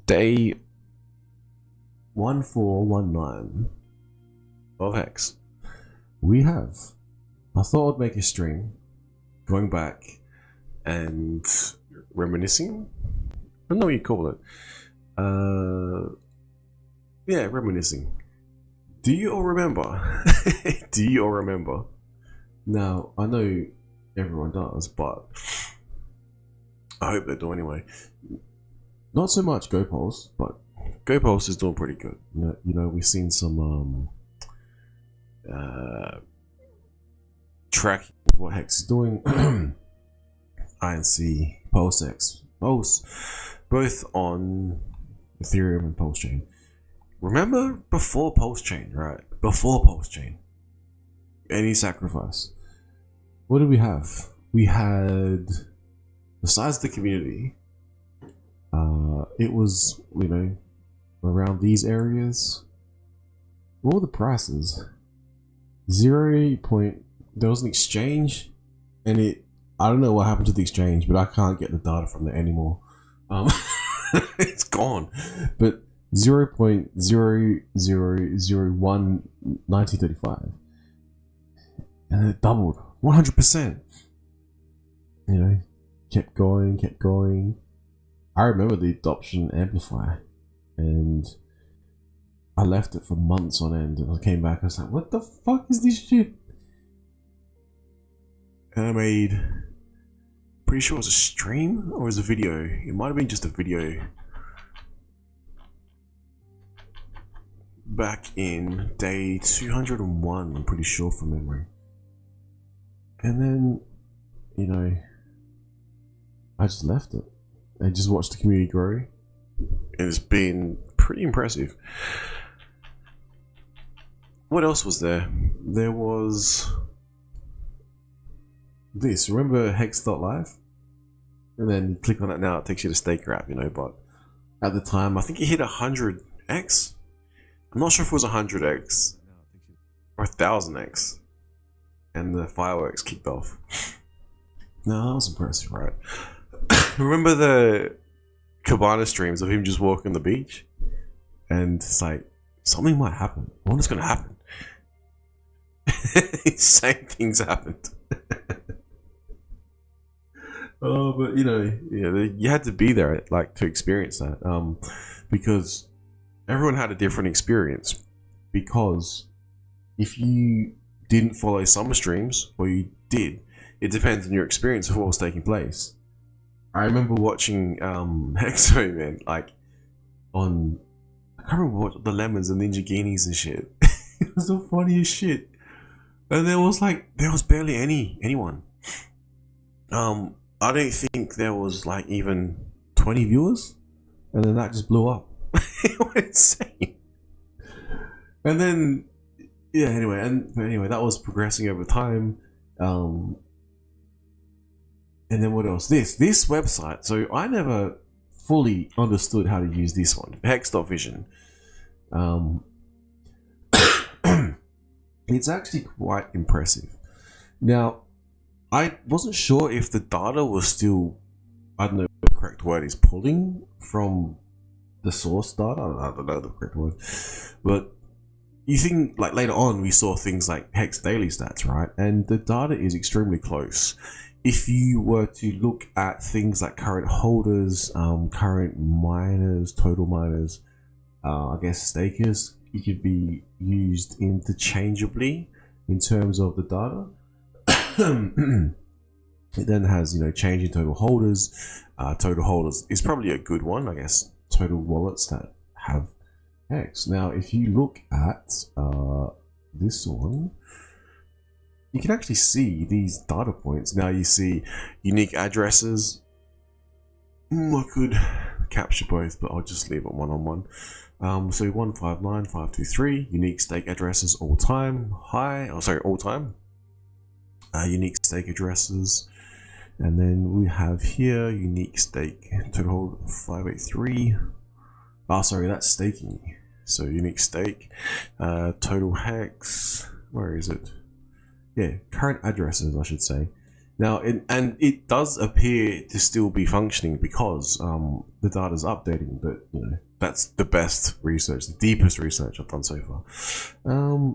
day 1419 of HEX. I thought I'd make a stream going back and reminiscing. I don't know what you call it. Yeah, reminiscing. Do you all remember? Do you all remember? Now, I know everyone does, but I hope they do anyway. Not so much GoPulse, but GoPulse is doing pretty good. You know, we've seen some tracking of what HEX is doing. INC, PulseX, both on Ethereum and Pulse Chain. Remember before Pulse Chain, right? Before Pulse Chain, any sacrifice. What did we have? We had, besides the community, it was, you know, around these areas. What were the prices? There was an exchange, and I don't know what happened to the exchange, but I can't get the data from there anymore. It's gone. But 0.0001 1935, and it doubled 100%. You know, kept going. I remember the adoption amplify, and I left it for months on end, and I came back. I was like, "What the fuck is this shit?" And I made, pretty sure it was a stream or it was a video. It might have been just a video. Back in day 201, I'm pretty sure from memory. And then, you know, I just left it. I just watched the community grow. And it's been pretty impressive. What else was there? There was this. Remember hex.live? And then you click on it now, it takes you to Staker app, you know, but at the time, I think it hit 100x. I'm not sure if it was 100x or 1000x, and the fireworks kicked off. No, that was impressive, right? Remember the Cabana streams of him just walking the beach, and it's like something might happen. I wonder what's gonna happen. Same things happened. Oh, but you know, you had to be there, like, to experience that, because everyone had a different experience. Because if you didn't follow some streams, or you did, it depends on your experience of what was taking place. I remember watching Hexo, man, like on, I can't remember what, the Lemons and Ninja Guineas and shit. It was the funniest shit. And there was barely anyone. I don't think there was like even 20 viewers, and then that just blew up. It went insane. And then, yeah, anyway, that was progressing over time. And then what else? This website. So I never fully understood how to use this one, hex.vision. It's actually quite impressive. Now, I wasn't sure if the data was still, I don't know what the correct word is, pulling from the source data. I don't know the correct word, but you think, like, later on we saw things like Hex daily stats, right? And the data is extremely close. If you were to look at things like current holders, current miners, total miners, I guess stakers, it could be used interchangeably in terms of the data. It then has, you know, change in total holders. Total holders is probably a good one, I guess. Total wallets that have Hex. Now, if you look at this one, you can actually see these data points. Now you see unique addresses. I could capture both, but I'll just leave it one-on-one. So 159.523 unique stake addresses all time. All time. Unique stake addresses. And then we have here unique stake total hold 583. Sorry, that's staking. So unique stake, total hex. Where is it? Yeah, current addresses, I should say. Now, and it does appear to still be functioning because the data's updating, but that's the best research, the deepest research I've done so far.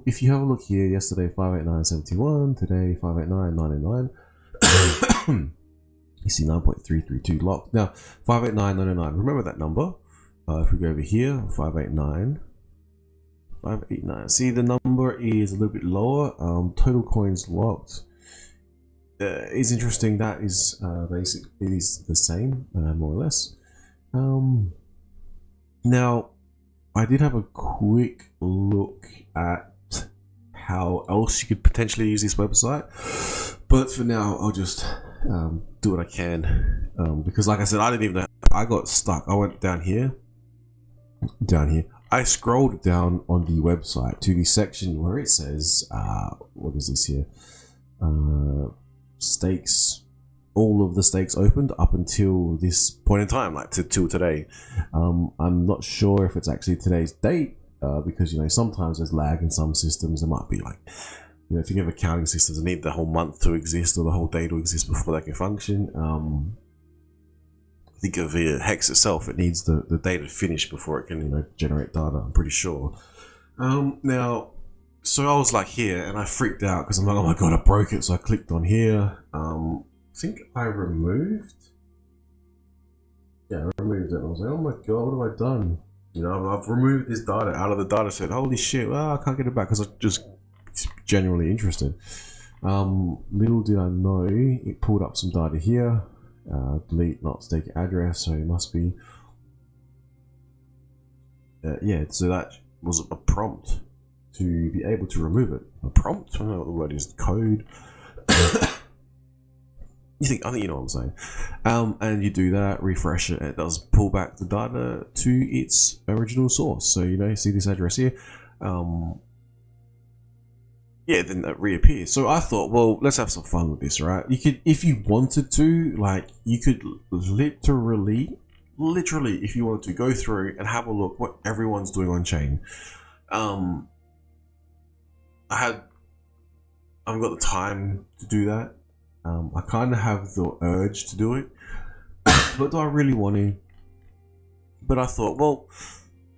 If you have a look here, yesterday 589.71, today 589.909. You see 9.332 locked. Now 589.909. Remember that number. If we go over here, 589. See, the number is a little bit lower. Total coins locked is interesting. That is basically, it is the same, more or less. Now, I did have a quick look at how else you could potentially use this website, but for now, I'll just do what I can, because like I said, I didn't even know. I got stuck. I went down here. I scrolled down on the website to the section where it says, what is this here? Stakes. All of the stakes opened up until this point in time, like till today. I'm not sure if it's actually today's date, because sometimes there's lag in some systems. There might be like, if you have accounting systems, they need the whole month to exist or the whole day to exist before they can function. Think of the HEX itself, it needs the day to finish before it can generate data, I'm pretty sure. Now, so I was like here and I freaked out because I'm like, oh my god, I broke it. So I clicked on here. I think I removed it. I was like, oh my god, what have I done? I've removed this data out of the data set. Holy shit, I can't get it back because I'm just genuinely interested. Little did I know, it pulled up some data here. Delete not stake address, so it must be yeah, so that was a prompt to be able to remove it. A prompt? I don't know what the word is. Code. I think you know what I'm saying. And you do that, refresh it, and it does pull back the data to its original source. So see this address here. Yeah, then that reappears. So I thought, well, let's have some fun with this, right? You could, if you wanted to, you could literally, if you wanted to, go through and have a look what everyone's doing on chain. I haven't got the time to do that. I kind of have the urge to do it, but do I really want to? But I thought, well,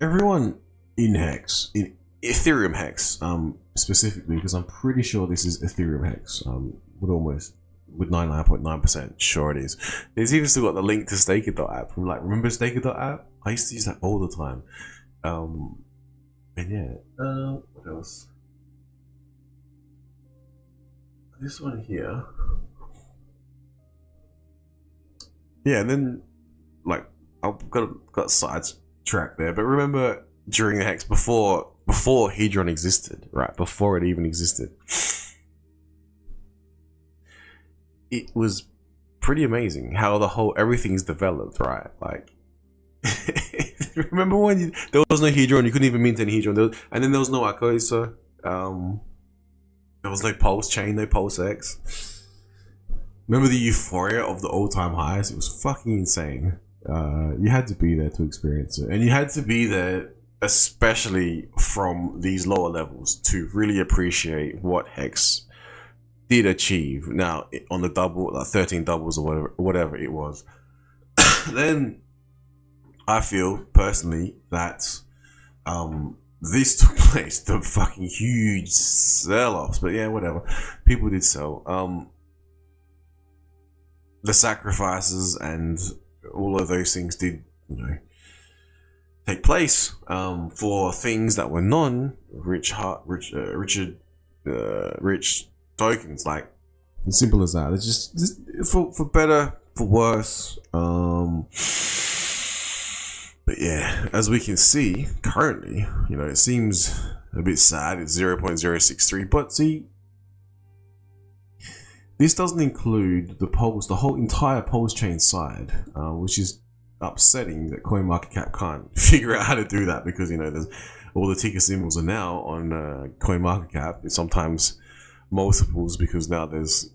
everyone in HEX, in Ethereum HEX, specifically, because I'm pretty sure this is Ethereum HEX, with 99.9% sure it is. There's even still got the link to Staker.app. Remember Staker.app? I used to use that all the time. And yeah, what else? This one here. Yeah, and then I've got sidetracked there, but remember during the HEX before Hedron existed, right? Before it even existed, it was pretty amazing how everything's developed, right? Remember when there was no Hedron, you couldn't even mint any Hedron, and then there was no Acoisa, there was no Pulse Chain, no Pulse X. Remember the euphoria of the all-time highs? It was fucking insane. You had to be there to experience it, and you had to be there especially from these lower levels to really appreciate what HEX did achieve. Now on the double, 13 doubles or whatever it was. Then I feel personally that this took place, the fucking huge sell-offs, but yeah, whatever, people did sell. The sacrifices and all of those things did take place for things that were rich tokens. Like, as simple as that. It's just for better, for worse. But yeah, as we can see currently, it seems a bit sad. It's 0.063, but see, this doesn't include the whole entire Pulse chain side, which is upsetting that CoinMarketCap can't figure out how to do that, because there's all the ticker symbols are now on CoinMarketCap. It's sometimes multiples, because now there's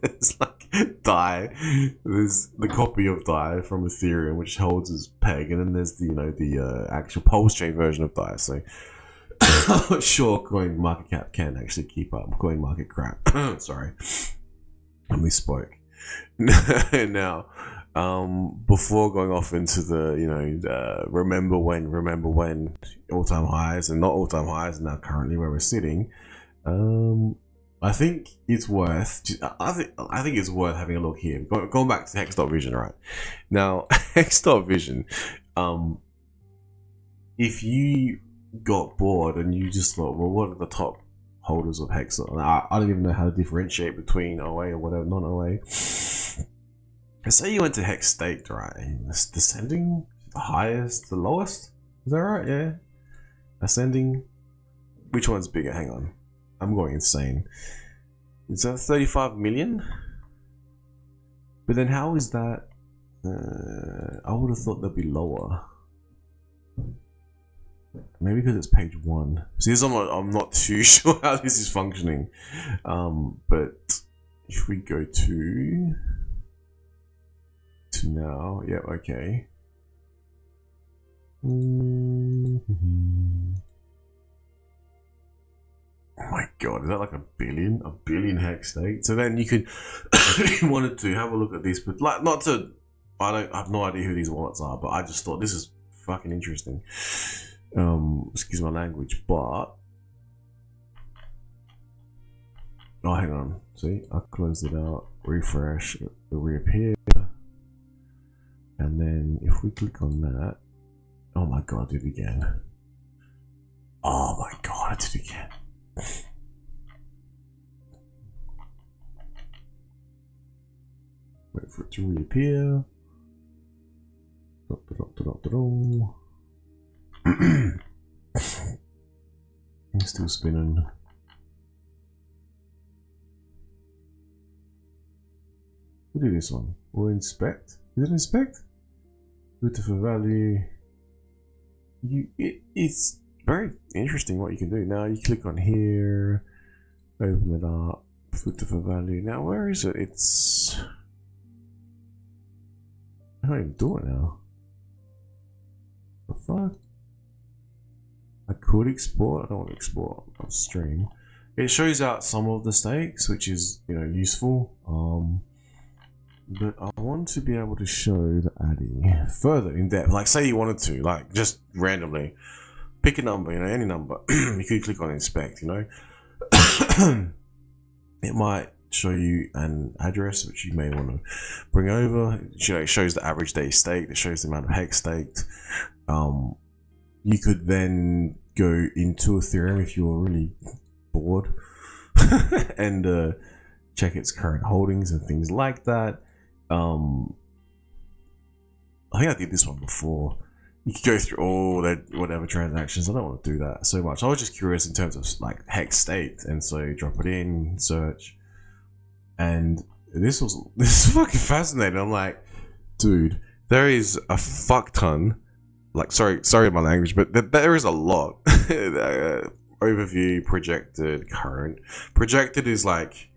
it's like DAI. There's the copy of DAI from Ethereum, which holds as peg, and then there's the actual Pulse chain version of DAI. So I'm not sure coin market cap can actually keep up. Coin market crap. Sorry, I misspoke. Now, before going off into the remember when all time highs and not all time highs, and now currently where we're sitting, I think it's worth. I think it's worth having a look here. Going back to HEX.vision, right now, HEX.vision. If you got bored and you just thought, well, what are the top holders of HEX? I don't even know how to differentiate between OA or whatever, non-OA. Let's say you went to HEX staked, right? It's descending, the highest, the lowest. Is that right? Yeah. Ascending. Which one's bigger? Hang on. I'm going insane. Is that 35 million? But then how is that? I would have thought that'd be lower. Maybe because it's page 1. See, I'm not too sure how this is functioning. But if we go to now, yeah, okay. Oh my god, is that like a billion? A billion HEX stake? So then you could, if you wanted to, have a look at this, but like, I have no idea who these wallets are, but I just thought this is fucking interesting. Excuse my language, but oh, hang on. See, I closed it out, refresh, it will reappear, and then if we click on that, oh my god, I did it again. Oh my god, I did it again. Wait for it to reappear. It's still spinning. We'll do this one. We'll inspect. Is it inspect? Beautiful value. It's very interesting what you can do. Now you click on here, open it up, beautiful value. Now where is it? It's, I can't even do it now. The fuck? I could export. I don't want to export on stream. It shows out some of the stakes, which is useful. But I want to be able to show the ADDI further in depth. Like, say you wanted to, like, just randomly pick a number, any number. You could click on inspect. It might show you an address which you may want to bring over. It shows the average day staked. It shows the amount of HEX staked. You could then go into Ethereum if you're really bored and check its current holdings and things like that. I think I did this one before. You could go through all that whatever transactions. I don't want to do that so much. I was just curious in terms of like HEX staked, and so drop it in, search, and this is fucking fascinating. I'm like, dude, there is a fuck ton. Like, sorry my language, but there is a lot. Overview, projected, current. Projected is like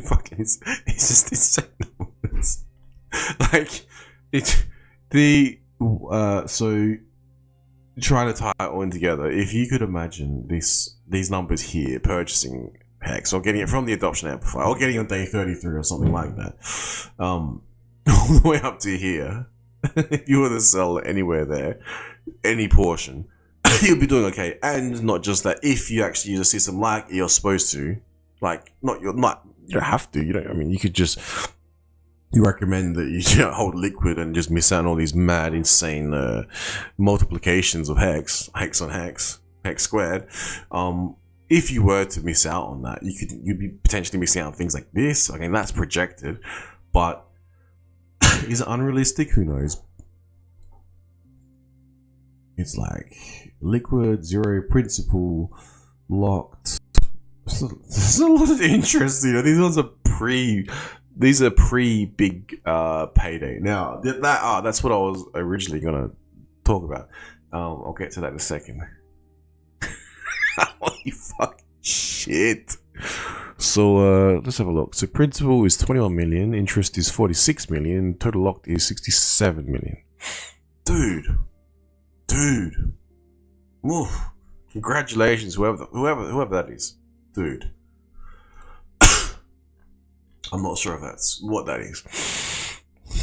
fucking it's just insane numbers. Like so trying to tie it all in together, if you could imagine these numbers here, purchasing HEX or getting it from the adoption amplifier or getting on day 33 or something like that, all the way up to here. If you were to sell anywhere there, any portion, you'll be doing okay. And not just that, if you actually use a system like you're supposed to, like you don't have to, you could just, you recommend that you hold liquid and just miss out on all these mad, insane multiplications of HEX on HEX squared. If you were to miss out on that, you'd be potentially missing out on things like this. Okay, that's projected, but is it unrealistic? Who knows? It's like liquid, zero principal, locked. There's a lot of interest. These ones are pre big payday. Now that's what I was originally gonna talk about. I'll get to that in a second. Holy fuck shit. So let's have a look. So principal is 21 million, interest is 46 million, total locked is 67 million. Dude. Oof. Congratulations, whoever that is, dude. I'm not sure if that's what that is.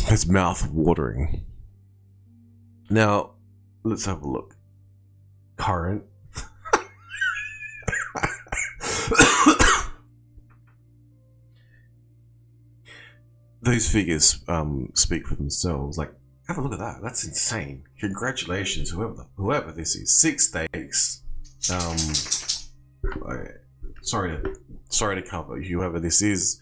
It's mouth watering. Now, let's have a look. Current. Those figures speak for themselves. Like, have a look at that. That's insane. Congratulations, whoever this is. 6 steaks. Sorry to cover whoever this is.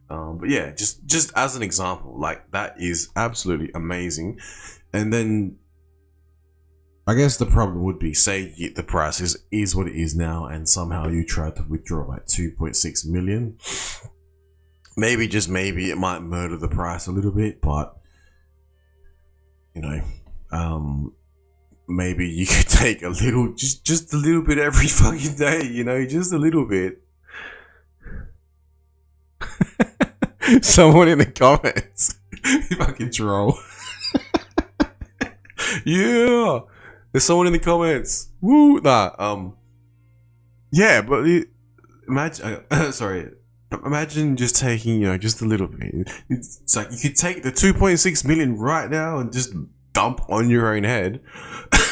But yeah, just as an example, like that is absolutely amazing. And then I guess the problem would be, say the price is what it is now, and somehow you try to withdraw like 2.6 million. Maybe, just maybe, it might murder the price a little bit, but you know, maybe you could take a little, just a little bit every fucking day, you know, just a little bit. Someone in the comments, you fucking troll. Yeah, there's someone in the comments. Woo, nah, yeah, but imagine, sorry. Imagine just taking, you know, just a little bit. It's like you could take the 2.6 million right now and just dump on your own head.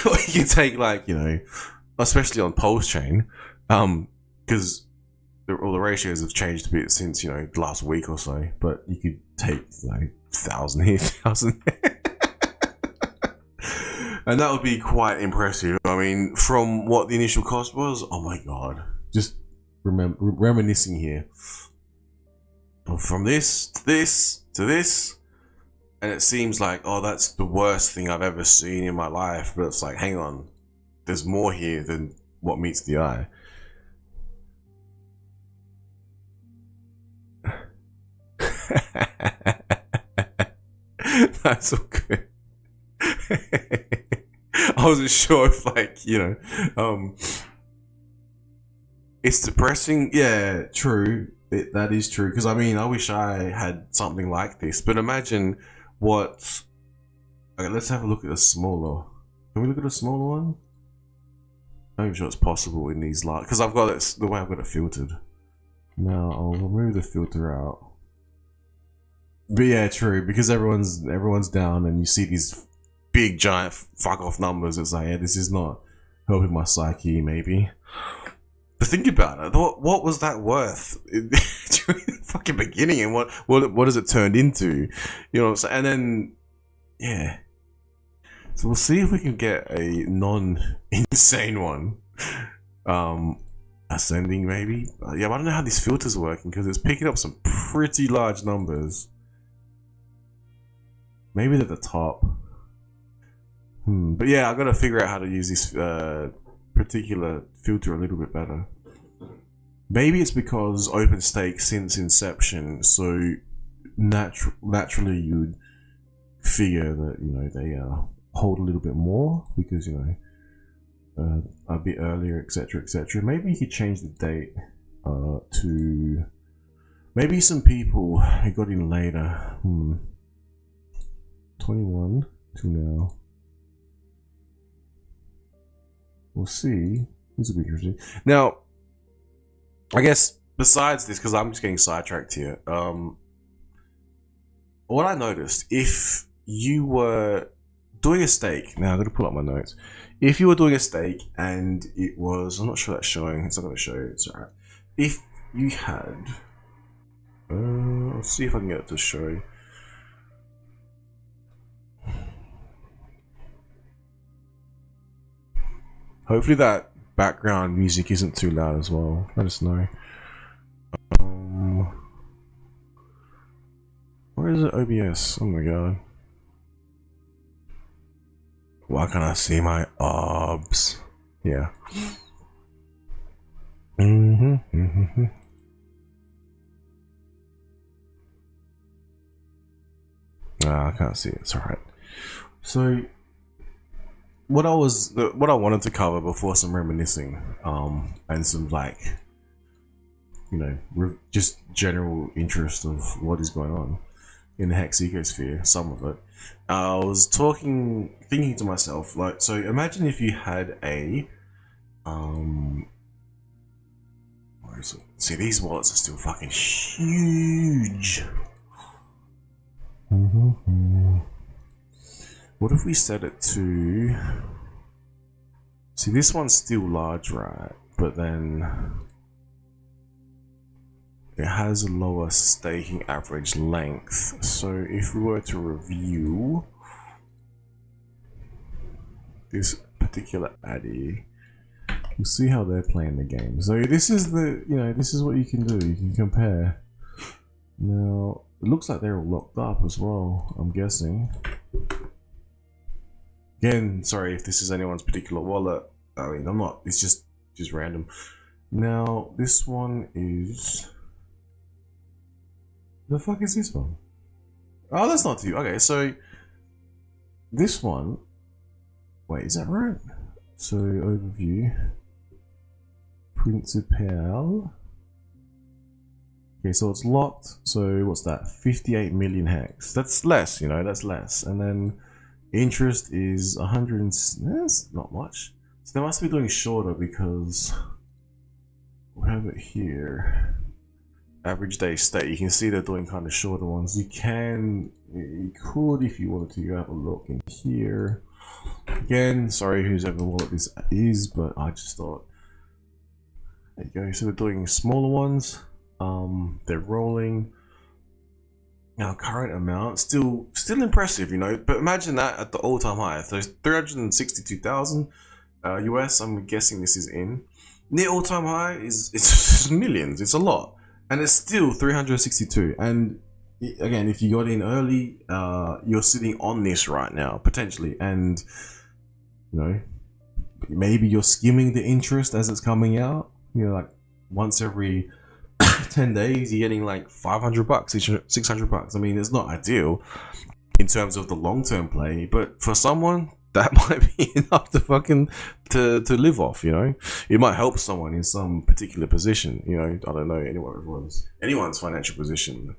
Or you could take, like, you know, especially on Pulse Chain, because all the ratios have changed a bit since, you know, last week or so. But you could take, like, 1,000 here, 1,000 there. And that would be quite impressive. I mean, from what the initial cost was, oh my god. Just reminiscing here. From this to this to this, and it seems like, oh, that's the worst thing I've ever seen in my life. But it's like, hang on, there's more here than what meets the eye. That's all good. I wasn't sure if, like, you know, it's depressing. Yeah, true. That is true. Because I mean, I wish I had something like this. But imagine what. Okay, let's have a look at a smaller. Can we look at a smaller one? I'm not sure it's possible in these large. Because I've got it the way I've got it filtered. Now I'll remove the filter out. But yeah, true. Because everyone's down, and you see these big giant fuck off numbers. It's like, yeah, this is not helping my psyche. Maybe. But think about it. What was that worth during the fucking beginning, and what has it turned into? You know what I'm saying? And then, yeah. So we'll see if we can get a non-insane one. Ascending maybe. Yeah, I don't know how these filters are working because it's picking up some pretty large numbers. Maybe at the top. But yeah, I've got to figure out how to use this particular filter a little bit better. Maybe it's because OpenStake since inception, so naturally you'd figure that, you know, they hold a little bit more because, you know, a bit earlier, etc., etc. Maybe you could change the date to maybe some people who got in later. 21 to now. We'll see. This will be interesting. Now, I guess besides this, because I'm just getting sidetracked here, what I noticed, if you were doing a stake, now I'm going to pull up my notes. If you were doing a stake and it was, I'm not sure that's showing, it's not going to show, it's alright. If you had, let's see if I can get it to show. Hopefully that background music isn't too loud as well. Let us know. Where is it? OBS. Oh my god. Why can't I see my obs? Yeah. I can't see it. It's alright. So what I wanted to cover before some reminiscing, and some, like, you know, just general interest of what is going on in the HEX ecosphere, some of it. I was thinking to myself, like, so imagine if you had a Where is it? See, these wallets are still fucking huge. What if we set it to... See, this one's still large, right? But then it has a lower staking average length. So if we were to review this particular addy, you'll see how they're playing the game. So this is the, this is what you can do. You can compare. Now, it looks like they're all locked up as well, I'm guessing. Again, sorry if this is anyone's particular wallet. I mean, I'm not, it's just random. Now, this one is... The fuck is this one? Oh, that's not you. Okay, so this one... Wait, is that right? So, overview. Principal. Okay, so it's locked. So, what's that? 58 million HEX. That's less, that's less. And then interest is 100. That's not much. So, they must be doing shorter because we have it here. Average day state. You can see they're doing kind of shorter ones. You could, if you wanted to, have a look in here. Again, sorry whose ever wallet this is, but I just thought, there you go. So they're doing smaller ones. They're rolling. Now current amount still impressive, but imagine that at the all-time high. So 362,000 US. I'm guessing this is in. Near all-time high it's millions. It's a lot, and it's still 362. And again, if you got in early, you're sitting on this right now potentially, and maybe you're skimming the interest as it's coming out. Like once every 10 days, you're getting like $500, 600 bucks. I mean, it's not ideal in terms of the long-term play, but for someone that might be enough to fucking to live off. It might help someone in some particular position. I don't know anyone's financial position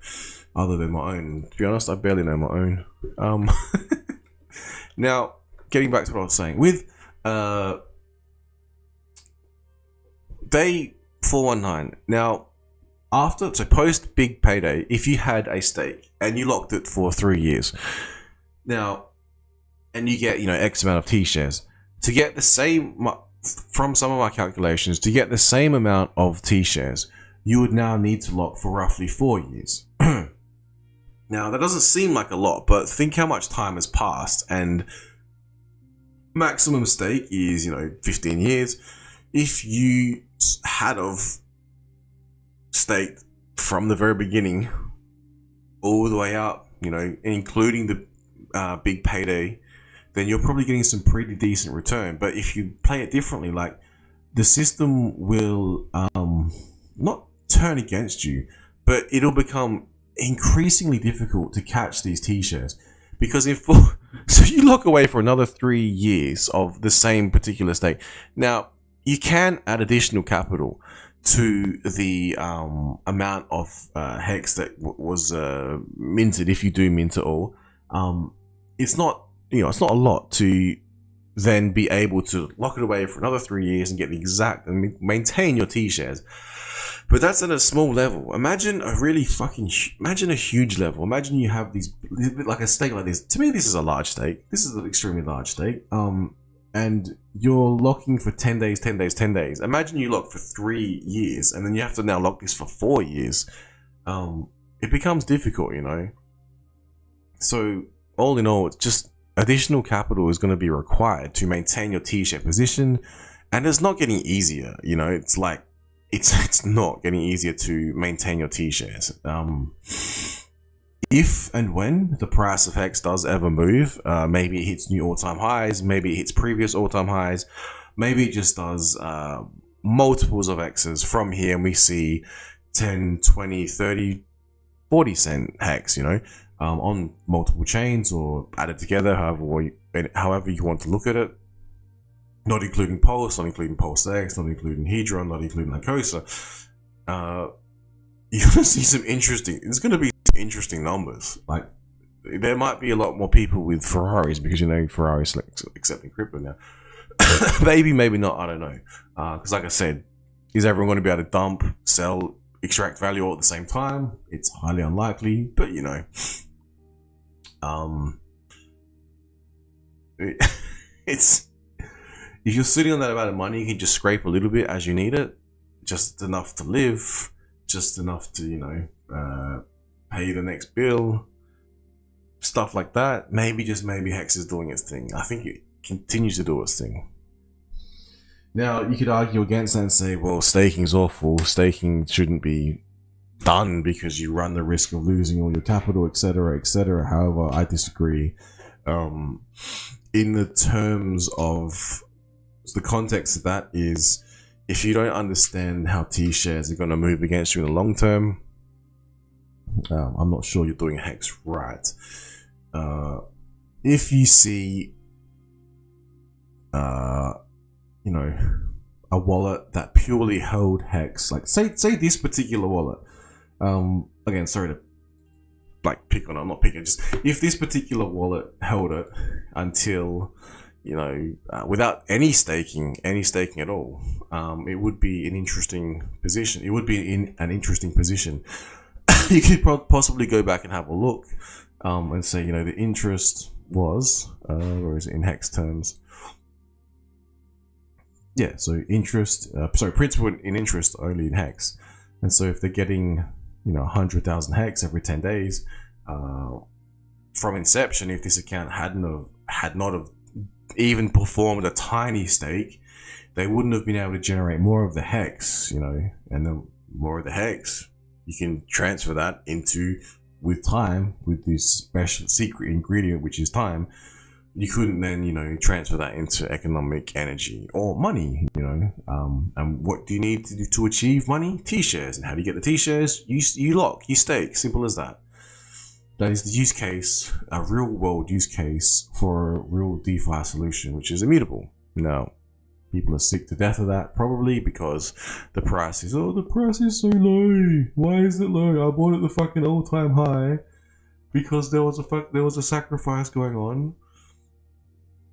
other than my own. To be honest, I barely know my own. Now, getting back to what I was saying with day 419. Now, post big payday, if you had a stake and you locked it for 3 years, now, and you get X amount of T shares, to get the same, from some of my calculations, to get the same amount of T shares, you would now need to lock for roughly 4 years. Now, that doesn't seem like a lot, but think how much time has passed, and maximum stake is 15 years. If you had of staked from the very beginning all the way up, including the big payday, then you're probably getting some pretty decent return. But if you play it differently, like, the system will not turn against you, but it'll become increasingly difficult to catch these T-shares, because so you lock away for another 3 years of the same particular stake. Now, you can add additional capital to the amount of HEX that was minted, if you do mint it all. It's not it's not a lot to then be able to lock it away for another 3 years and get the exact and maintain your T shares. But that's at a small level. Imagine a huge level. Imagine you have these, like a stake like this. To me, this is a large stake. This is an extremely large stake. And you're locking for 10 days, 10 days, 10 days. Imagine you lock for 3 years, and then you have to now lock this for 4 years. It becomes difficult, So all in all, it's just additional capital is going to be required to maintain your T-share position, and it's not getting easier. It's like it's not getting easier to maintain your T-shares. If and when the price of HEX does ever move, maybe it hits new all-time highs, maybe it hits previous all-time highs, maybe it just does multiples of X's from here, and we see 10, 20, 30, 40 cent HEX, on multiple chains or added together, however you want to look at it. Not including Pulse, not including Pulse X, not including Hedron, not including Lycosa. You're going to see it's going to be interesting numbers. Like, there might be a lot more people with Ferraris, because Ferraris accepting crypto now. Maybe, maybe not. I don't know. Because like I said, is everyone going to be able to dump, sell, extract value all at the same time? It's highly unlikely. But you know, it's if you're sitting on that amount of money, you can just scrape a little bit as you need it, just enough to live, just enough to, you know, pay the next bill, stuff like that. Maybe, just maybe, HEX is doing its thing. I think it continues to do its thing. Now, you could argue against that and say, well, staking is awful. Staking shouldn't be done because you run the risk of losing all your capital, etc., etc. However, I disagree. In the terms of the context of that is, if you don't understand how T shares are going to move against you in the long term, I'm not sure you're doing HEX right. If you see, you know, a wallet that purely held HEX, like say this particular wallet, again, sorry to like pick on it, I'm not picking, just if this particular wallet held it until, you know, without any staking at all, it would be an interesting position. It would be in an interesting position. You could possibly go back and have a look, and say, you know, the interest was, where is it in HEX terms? Yeah, so interest, principal in interest only in HEX. And so if they're getting, you know, 100,000 HEX every 10 days, from inception, if this account had not have even performed a tiny stake, they wouldn't have been able to generate more of the HEX, you know, and then more of the HEX, you can transfer that into, with time, with this special secret ingredient, which is time, you couldn't then, you know, transfer that into economic energy or money, you know. And what do you need to do to achieve money? T-shares. And how do you get the T-shares? You lock, you stake, simple as that. That is the use case, a real world use case for a real DeFi solution, which is immutable. Now, people are sick to death of that, probably because the price is, oh, the price is so low. Why is it low? I bought it the fucking all-time high because there was a sacrifice going on.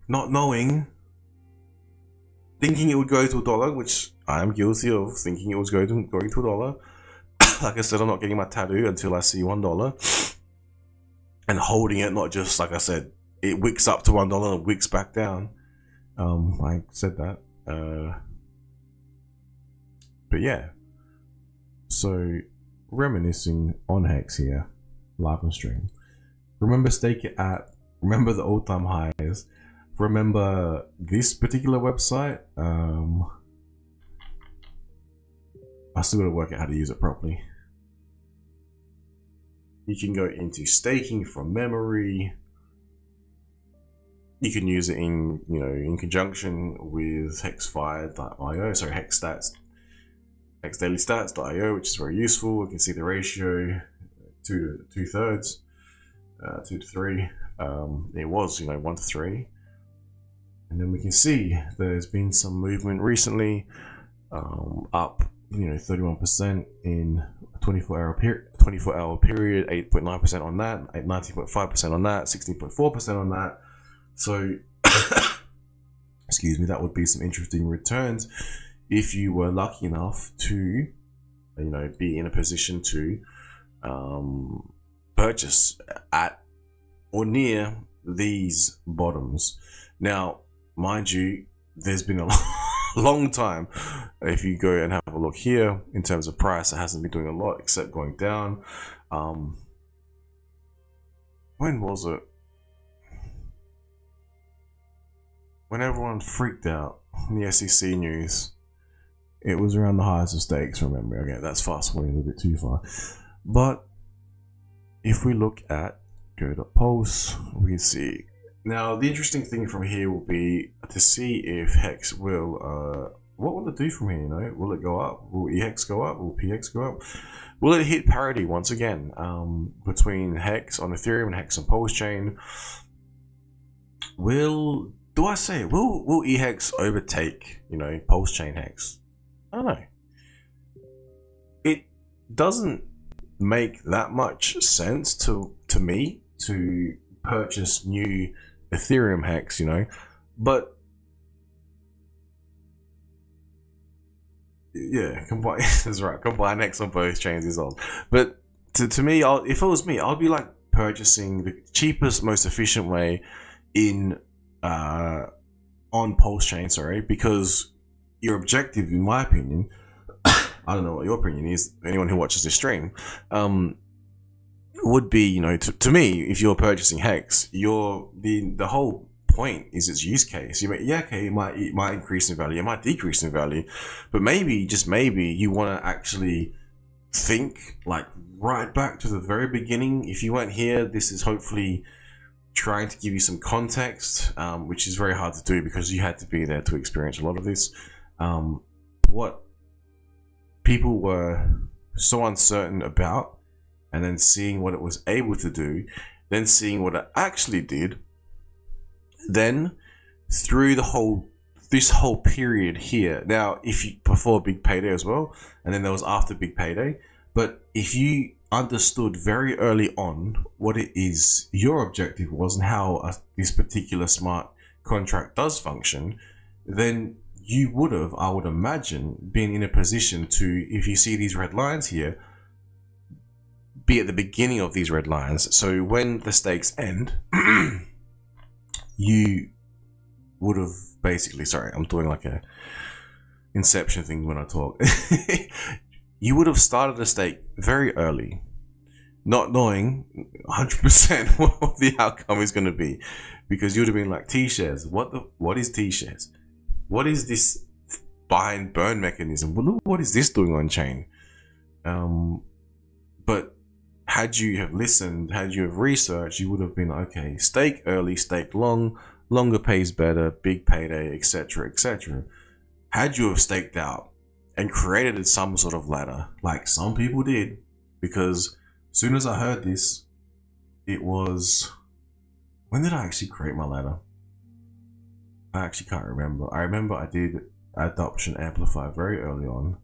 Not knowing, thinking it would go to $1, which I am guilty of thinking it was going to $1. Like I said, I'm not getting my tattoo until I see $1. And holding it, not just, like I said, it wicks up to $1 and wicks back down. I said that. But yeah. So, reminiscing on HEX here, live on stream. Remember stake it at, remember the all-time highs. Remember this particular website. I still gotta work out how to use it properly. You can go into staking from memory. You can use it in, you know, in conjunction with hexfi.io, sorry, hexstats, hexdailystats.io, which is very useful. You can see the ratio, 2 to 2/3, 2 to 3. It was, you know, 1 to 3. And then we can see there's been some movement recently, up, you know, 31% in a 24-hour period, 8.9% on that, 19.5% on that, 16.4% on that. So, excuse me, that would be some interesting returns if you were lucky enough to, you know, be in a position to purchase at or near these bottoms. Now, mind you, there's been a long time. If you go and have a look here, in terms of price, it hasn't been doing a lot except going down. When was it? When everyone freaked out in the SEC news, it was around the highest of stakes, remember? Okay, that's fast forwarding a bit too far. But if we look at go.pulse, we can see. Now, the interesting thing from here will be to see if HEX will, what will it do from here, you know? Will it go up? Will EHEX go up? Will PX go up? Will it hit parity once again between HEX on Ethereum and HEX on Pulse chain? Will EHEX overtake, you know, Pulse chain HEX? I don't know. It doesn't make that much sense to me to purchase new Ethereum HEX, you know, but yeah, combine. That's right. Combine X on both chains is on. But to me, if it was me, I'd be like purchasing the cheapest, most efficient way in on Pulse chain. Sorry, because your objective, in my opinion, I don't know what your opinion is. Anyone who watches this stream, would be, you know, to me, if you're purchasing Hex, the whole point is its use case. You yeah, okay, it might increase in value, it might decrease in value, but maybe, just maybe, you want to actually think like right back to the very beginning. If you weren't here, this is hopefully trying to give you some context, which is very hard to do because you had to be there to experience a lot of this. What people were so uncertain about, and then seeing what it was able to do, then seeing what it actually did, then through this whole period here. Now, if you before Big Payday as well, and then there was after Big Payday, but if you understood very early on what it is your objective was and how this particular smart contract does function, then you would have, I would imagine, been in a position to, if you see these red lines here, be at the beginning of these red lines. So when the stakes end, you would have basically, sorry, I'm doing like a inception thing when I talk. You would have started a stake very early, not knowing 100% what the outcome is going to be, because you would have been like, T-shares, what is T-shares? What is this buy and burn mechanism? What is this doing on chain? But had you have listened, had you have researched, you would have been okay, stake early, stake long, longer pays better, big payday, etc., etc. Had you have staked out and created some sort of ladder, like some people did, because as soon as I heard this, it was, when did I actually create my ladder? I actually can't remember. I remember I did adoption amplify very early on,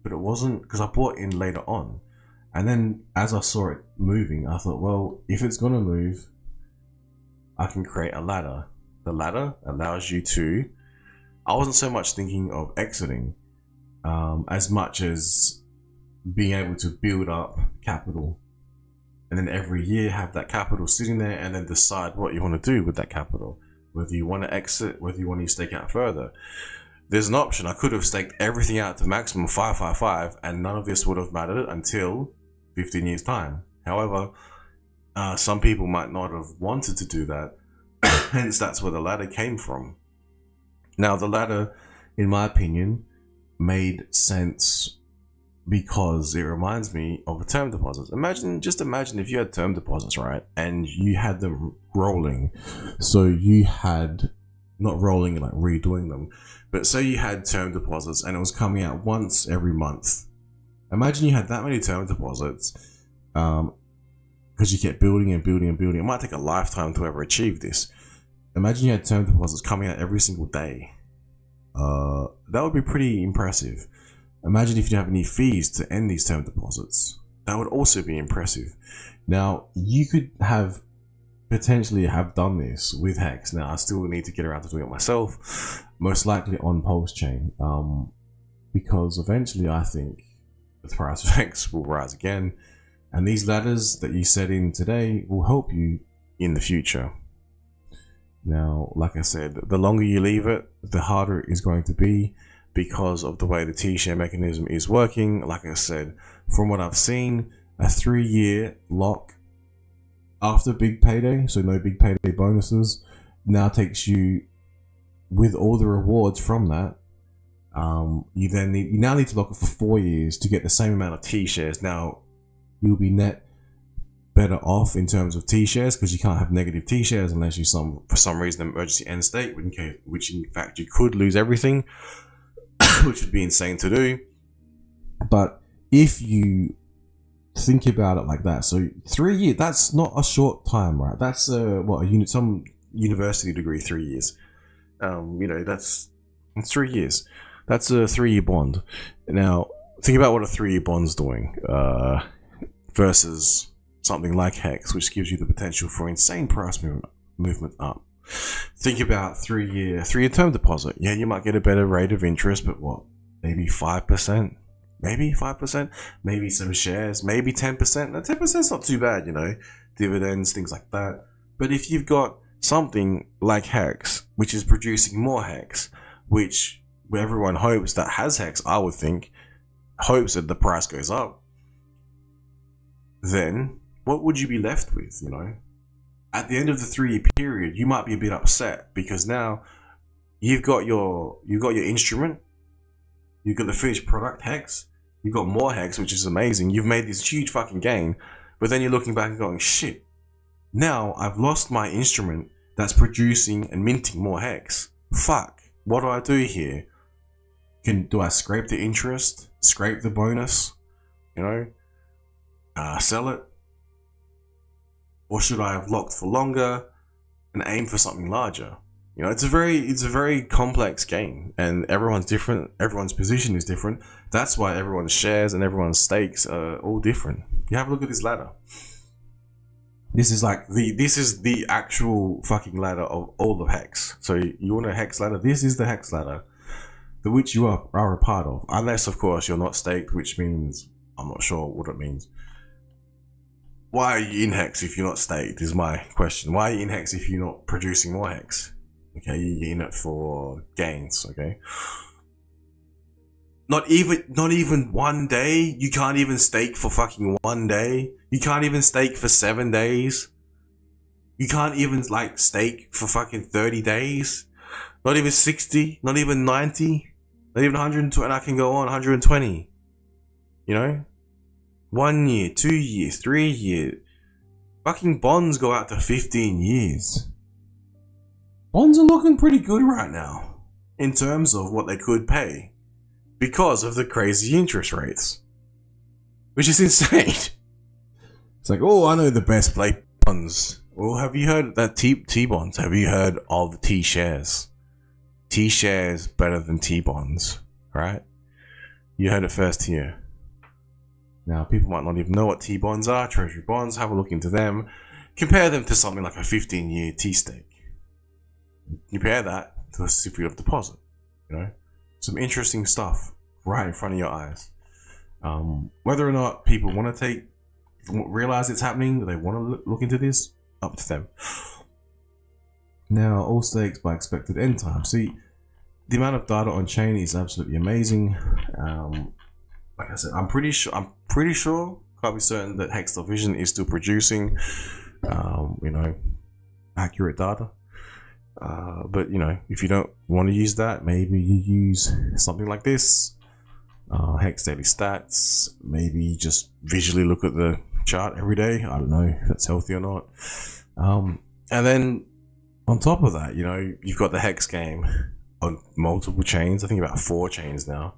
but it wasn't because I bought in later on. And then as I saw it moving, I thought, well, if it's going to move, I can create a ladder. The ladder allows you to, I wasn't so much thinking of exiting as much as being able to build up capital. And then every year have that capital sitting there and then decide what you want to do with that capital. Whether you want to exit, whether you want to stake out further. There's an option. I could have staked everything out to maximum 555 and none of this would have mattered until 15 years time. However, some people might not have wanted to do that. Hence, that's where the ladder came from. Now, the ladder, in my opinion, made sense because it reminds me of term deposits. Just imagine if you had term deposits, right? And you had them rolling. So you had, not rolling like redoing them, but say you had term deposits and it was coming out once every month. Imagine you had that many term deposits because you kept building and building and building. It might take a lifetime to ever achieve this. Imagine you had term deposits coming out every single day. That would be pretty impressive. Imagine if you didn't have any fees to end these term deposits. That would also be impressive. Now, you could have potentially have done this with HEX. Now, I still need to get around to doing it myself, most likely on Pulse Chain, because eventually I think the price of HEX will rise again, and these ladders that you set in today will help you in the future. Now, like I said, the longer you leave it, the harder it is going to be, because of the way the T-share mechanism is working. Like I said, from what I've seen, a 3-year lock after Big Payday, so no Big Payday bonuses, now takes you, with all the rewards from that, you now need to lock it for 4 years to get the same amount of T-shares. Now, you'll be net better off in terms of T-shares because you can't have negative T-shares unless you for some reason emergency end state, which in fact you could lose everything. Which would be insane to do. But if you think about it like that, so 3 years, that's not a short time, right? That's some university degree, 3 years. That's 3 years. That's a 3-year bond. Now, think about what a 3-year bond's doing versus something like HEX, which gives you the potential for insane price movement up. Think about 3-year term deposit. Yeah, you might get a better rate of interest, but what? maybe 5%, maybe 5%, maybe some shares, maybe 10%. Now 10% is not too bad, you know, dividends, things like that. But if you've got something like HEX, which is producing more HEX, which everyone hopes that has HEX, I would think, hopes that the price goes up, then what would you be left with, you know? At the end of the 3-year period, you might be a bit upset because now you've got your instrument, you've got the finished product HEX, you've got more HEX, which is amazing. You've made this huge fucking gain, but then you're looking back and going, shit, now I've lost my instrument that's producing and minting more HEX. Fuck, what do I do here? Do I scrape the interest, scrape the bonus, you know, sell it? Or should I have locked for longer and aim for something larger? You know, it's a very complex game, and everyone's different. Everyone's position is different. That's why everyone's shares and everyone's stakes are all different. You have a look at this ladder. This is the actual fucking ladder of all the HEX. So you want a HEX ladder? This is the HEX ladder, which you are a part of. Unless, of course, you're not staked, which means I'm not sure what it means. Why are you in HEX if you're not staked is my question. Why are you in HEX if you're not producing more HEX? Okay, you're in it for gains, okay? Not even 1 day? You can't even stake for fucking 1 day? You can't even stake for 7 days? You can't even like stake for fucking 30 days? Not even 60? Not even 90? Not even 120? And I can go on 120. You know? 1 year, 2 years, 3 years. Fucking bonds go out to 15 years. Bonds are looking pretty good right now in terms of what they could pay because of the crazy interest rates, which is insane. It's like, oh, I know the best play bonds. Well, have you heard that T bonds? Have you heard of the T shares? T shares better than T bonds, right? You heard it first here. Now, people might not even know what T bonds are, treasury bonds. Have a look into them. Compare them to something like a 15-year T stake. Compare that to a certificate of deposit. You know, some interesting stuff right in front of your eyes. Whether or not people want to realize it's happening, they want to look into this, up to them. Now, all stakes by expected end time. See, the amount of data on chain is absolutely amazing. Like I said, I'm pretty sure, can't be certain that HEX Division is still producing, you know, accurate data. But you know, if you don't want to use that, maybe you use something like this, HEX Daily Stats. Maybe just visually look at the chart every day. I don't know if that's healthy or not. And then on top of that, you know, you've got the HEX game on multiple chains. I think about 4 chains now.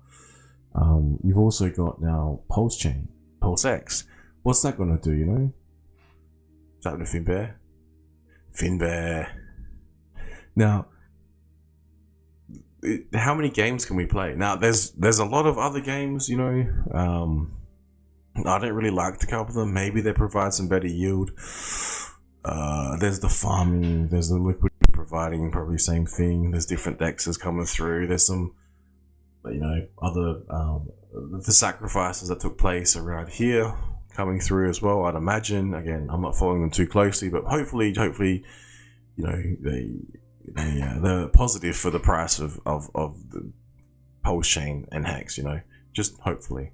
You've also got now Pulse Chain, Pulse X. What's that going to do, you know? Is that with Finbear? Finbear. Now, how many games can we play? Now, there's a lot of other games, you know. I don't really like a couple of them. Maybe they provide some better yield. There's the farming, there's the liquidity providing, probably same thing. There's different dexes coming through. There's some, you know, other the sacrifices that took place around here coming through as well, I'd imagine. Again, I'm not following them too closely, but hopefully, you know, they're positive for the price of the Pulse Chain and HEX, you know, just hopefully.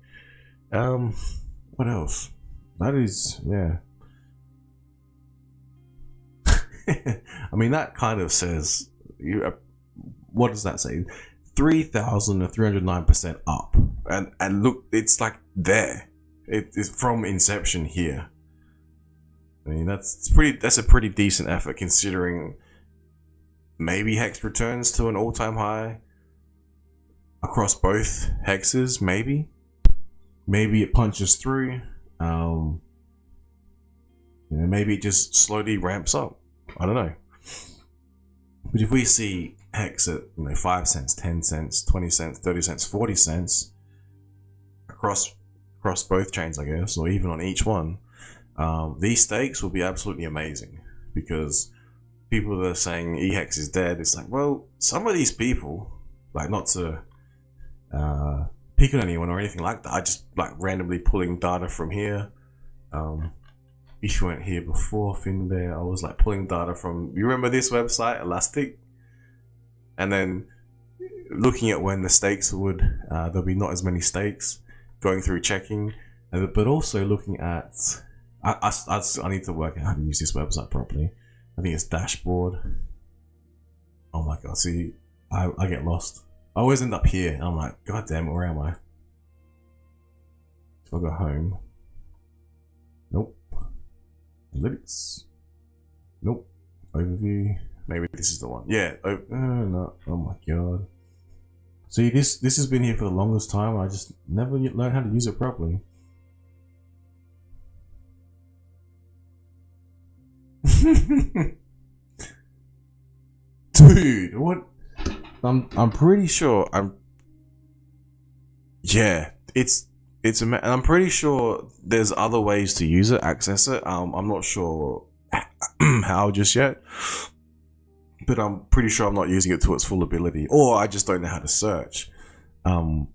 What else? That is, yeah. I mean, that kind of says, what does that say? 3,309% up, and look, it's like there. It's from inception here. I mean, that's a pretty decent effort considering maybe HEX returns to an all-time high across both hexes. Maybe it punches through. You know, maybe it just slowly ramps up. I don't know. But if we see HEX at 5 cents, 10 cents, 20 cents, 30 cents, 40 cents across both chains, I guess, or even on each one, these stakes will be absolutely amazing, because people that are saying HEX is dead, it's like, well, some of these people, like, not to pick on anyone or anything like that. I just like randomly pulling data from here. If you weren't here before, Finbear, I was like pulling data from, you remember this website, Elastic? And then looking at when the stakes would, there'll be not as many stakes, going through checking, but also looking at, I need to work out how to use this website properly. I think it's dashboard. Oh my god, see, I get lost. I always end up here. I'm like, god damn it, where am I? So I go home. Nope. Analytics. Nope. Overview. Maybe this is the one. Yeah. No. Oh my god. See, this has been here for the longest time. I just never learned how to use it properly. Dude, what? I'm pretty sure. Yeah, it's and I'm pretty sure there's other ways to use it, access it. I'm not sure how just yet, but I'm pretty sure I'm not using it to its full ability, or I just don't know how to search. But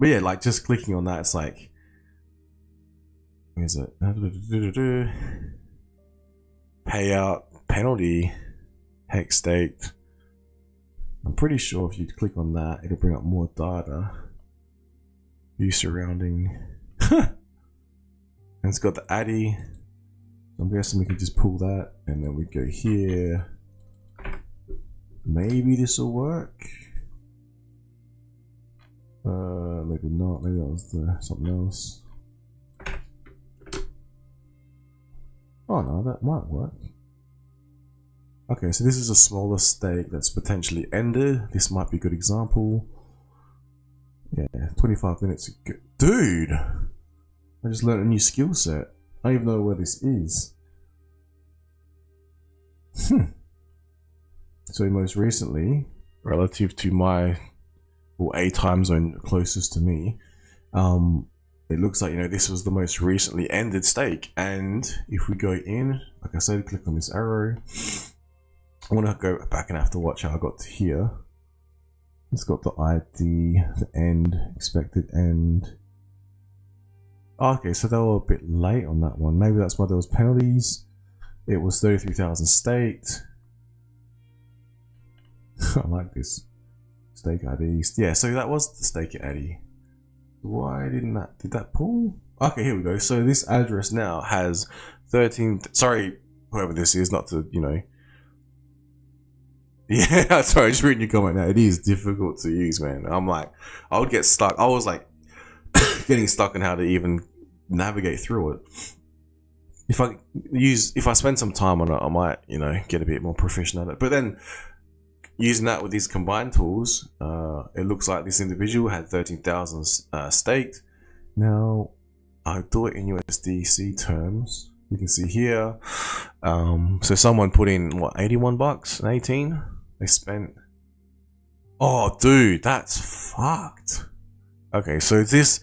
yeah, like just clicking on that, it's like, where is it? Payout, penalty, hex staked. I'm pretty sure if you click on that, it'll bring up more data. View surrounding. And it's got the addy. I'm guessing we can just pull that, and then we go here. Maybe this will work. Maybe not. Maybe that was something else. Oh no, that might work. Okay, so this is a smaller stake that's potentially ended. This might be a good example. Yeah, 25 minutes ago. Dude! I just learned a new skill set. I don't even know where this is. So most recently, relative to my, or a time zone closest to me, it looks like, you know, this was the most recently ended stake. And if we go in, like I said, click on this arrow. I want to go back and have to watch how I got to here. It's got the ID, the end, expected end. Okay, so they were a bit late on that one. Maybe that's why there was penalties. It was 33,000 staked. I like this. Stake ID. Yeah, so that was the stake ID. Why didn't that, did that pull? Okay, here we go. So this address now has 13, sorry, whoever this is, not to, you know. Yeah, sorry, just reading your comment now. It is difficult to use, man. I'm like, I would get stuck. I was like getting stuck on how to even navigate through it. If I spend some time on it, I might, you know, get a bit more proficient at it. But then using that with these combined tools, it looks like this individual had 13,000 staked. Now, I'll do it in USDC terms. You can see here. So someone put in what, 81 bucks and 18. They spent. Oh, dude, that's fucked. Okay, so this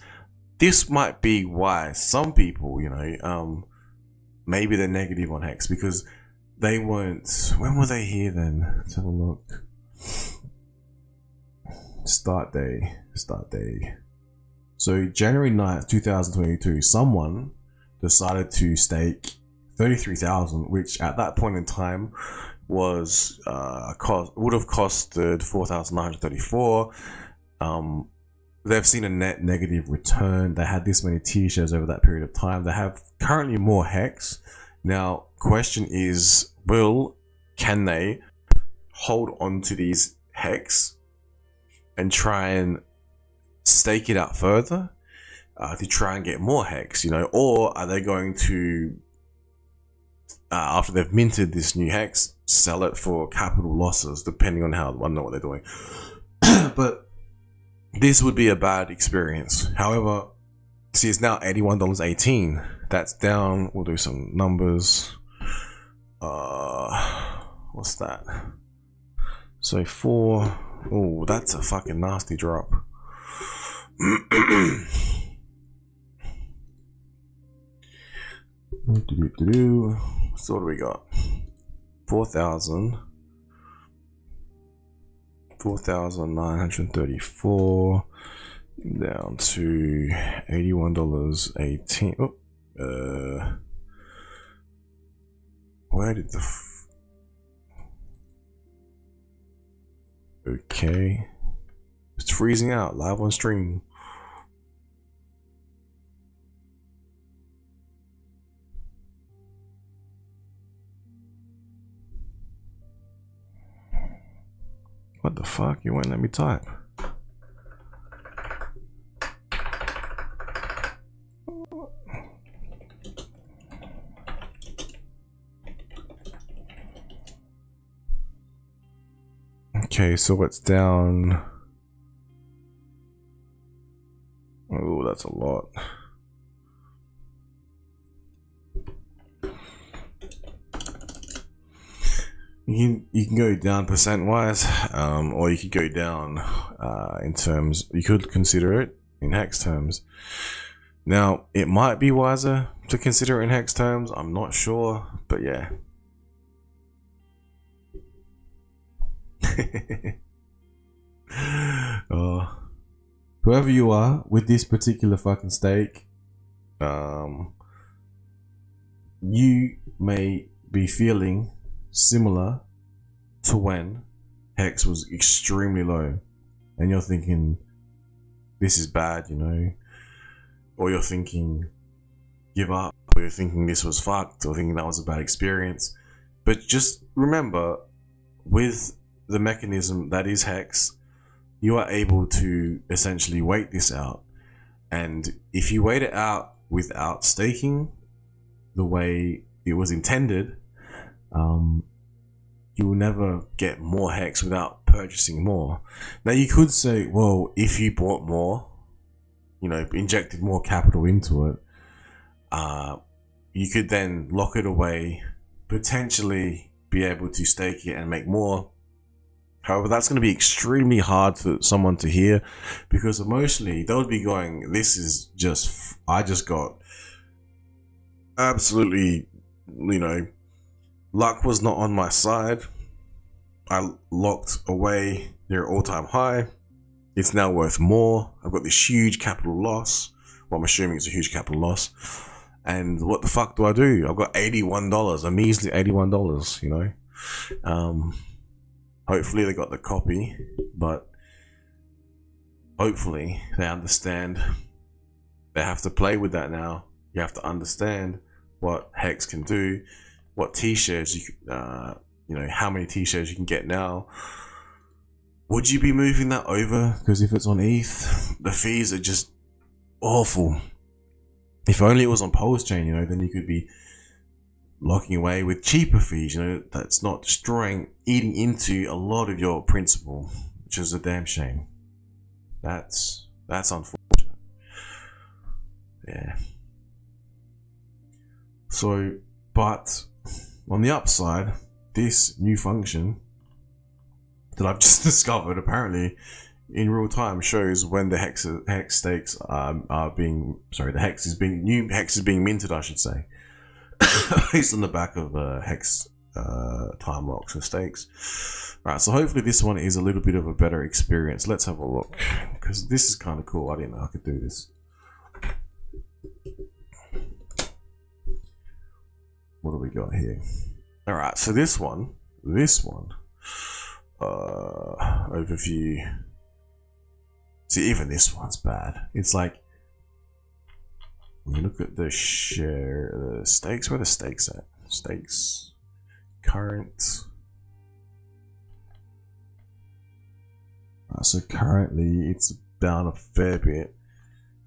might be why some people, you know, maybe they're negative on HEX because they weren't. When were they here then? Let's have a look. Start day. So January 9th, 2022, someone decided to stake 33,000, which at that point in time was would have costed 4,934. They've seen a net negative return. They had this many T-shares over that period of time. They have currently more HEX. Now, question is, can they hold on to these HEX and try and stake it out further to try and get more HEX, you know, or are they going to, after they've minted this new HEX, sell it for capital losses, depending on how, I don't know what they're doing. But this would be a bad experience. However, see, it's now $81.18. That's down. We'll do some numbers. What's that? So oh, that's a fucking nasty drop. So what do we got? 4,000. $4,934 down to $81.18. Oh, where did the okay, it's freezing out live on stream. What the fuck? You won't let me type. Okay, so it's down. Oh, that's a lot. You can go down percent wise, or you could go down in terms. You could consider it in hex terms. Now, it might be wiser to consider it in hex terms. I'm not sure, but yeah. Whoever you are with this particular fucking stake, you may be feeling similar to when hex was extremely low, and you're thinking this is bad, you know, or you're thinking give up, or you're thinking this was fucked, or thinking that was a bad experience. But just remember, with the mechanism that is hex, you are able to essentially wait this out, and if you wait it out without staking the way it was intended, you will never get more hex without purchasing more. Now you could say, well, if you bought more, you know, injected more capital into it, you could then lock it away, potentially be able to stake it and make more. However, that's going to be extremely hard for someone to hear, because emotionally they'll be going, this is just, I just got absolutely, you know, luck was not on my side. I locked away near all-time high. It's now worth more. I've got this huge capital loss. Well, I'm assuming it's a huge capital loss. And what the fuck do I do? I've got $81, a measly $81, you know. Hopefully they got the copy, but hopefully they understand they have to play with that now. You have to understand what hex can do, what t-shirts you know, how many t-shirts you can get now. Would you be moving that over? Because if it's on ETH, the fees are just awful. If only it was on Pulse Chain, you know, then you could be locking away with cheaper fees, you know, that's not eating into a lot of your principal, which is a damn shame. That's unfortunate. Yeah. So, but on the upside, this new function that I've just discovered apparently in real time shows when the hex stakes are being, sorry, new hex is being minted, I should say. Based on the back of hex time locks and stakes. Right, so hopefully this one is a little bit of a better experience. Let's have a look, because this is kind of cool. I didn't know I could do this. What do we got here? All right, so this one overview. See, even this one's bad. It's like, when you look at the share, the stakes, where the stakes at? Stakes, current. So currently it's down a fair bit.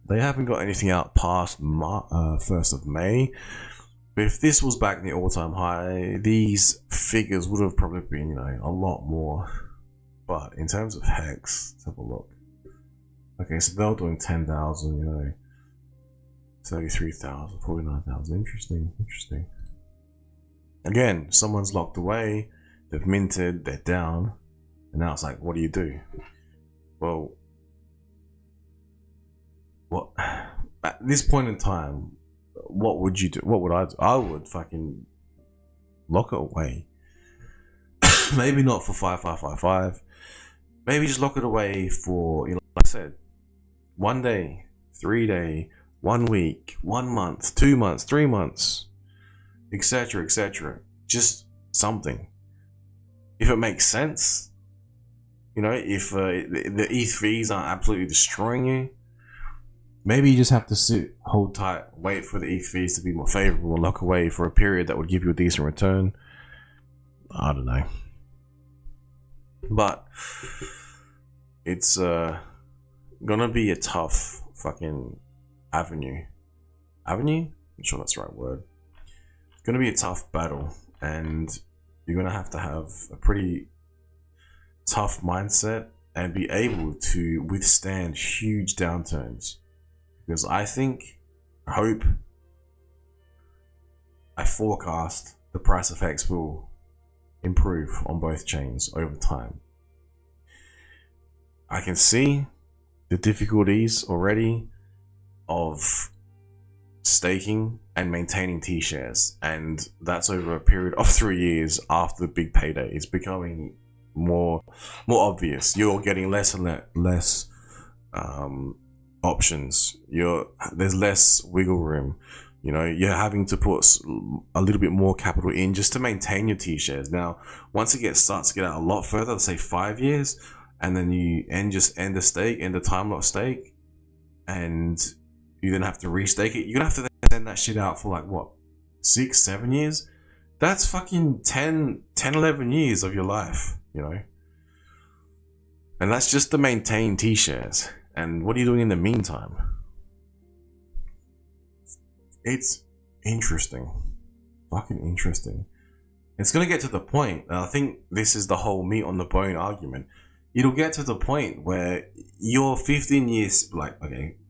They haven't got anything out past 1st of May. But if this was back in the all-time high, these figures would have probably been, you know, a lot more. But in terms of hex, let's have a look. Okay, so they're doing 10,000, you know. 33,000, 49,000. Interesting. Again, someone's locked away, they've minted, they're down, and now it's like, what do you do? Well, what at this point in time, what would you do? What would I do? I would fucking lock it away. Maybe not for 5555, maybe just lock it away for, like I said, 1 day, 3 day, 1 week, 1 month, 2 months, 3 months, etc., etc. Just something. If it makes sense, if the ETH fees aren't absolutely destroying you, maybe you just have to sit, hold tight, wait for the ETH fees to be more favorable, and lock away for a period that would give you a decent return. I don't know. But it's gonna be a tough fucking avenue. I'm sure that's the right word. It's gonna be a tough battle, and you're gonna have a pretty tough mindset and be able to withstand huge downturns. Because I forecast the price of HEX will improve on both chains over time. I can see the difficulties already of staking and maintaining T-shares, and that's over a period of 3 years after the big payday. It's becoming more obvious. You're getting less and less options. There's less wiggle room. You're having to put a little bit more capital in just to maintain your T-shares. Now, once it starts to get out a lot further, let's say 5 years, and then you end the time lock stake, and you then have to restake it. You're gonna have to then send that shit out for like what, 6-7 years? That's fucking 10-11 years of your life, and that's just to maintain T-shares. And what are you doing in the meantime? It's interesting. Fucking interesting. It's going to get to the point, and I think this is the whole meat on the bone argument. It'll get to the point where your 15 years,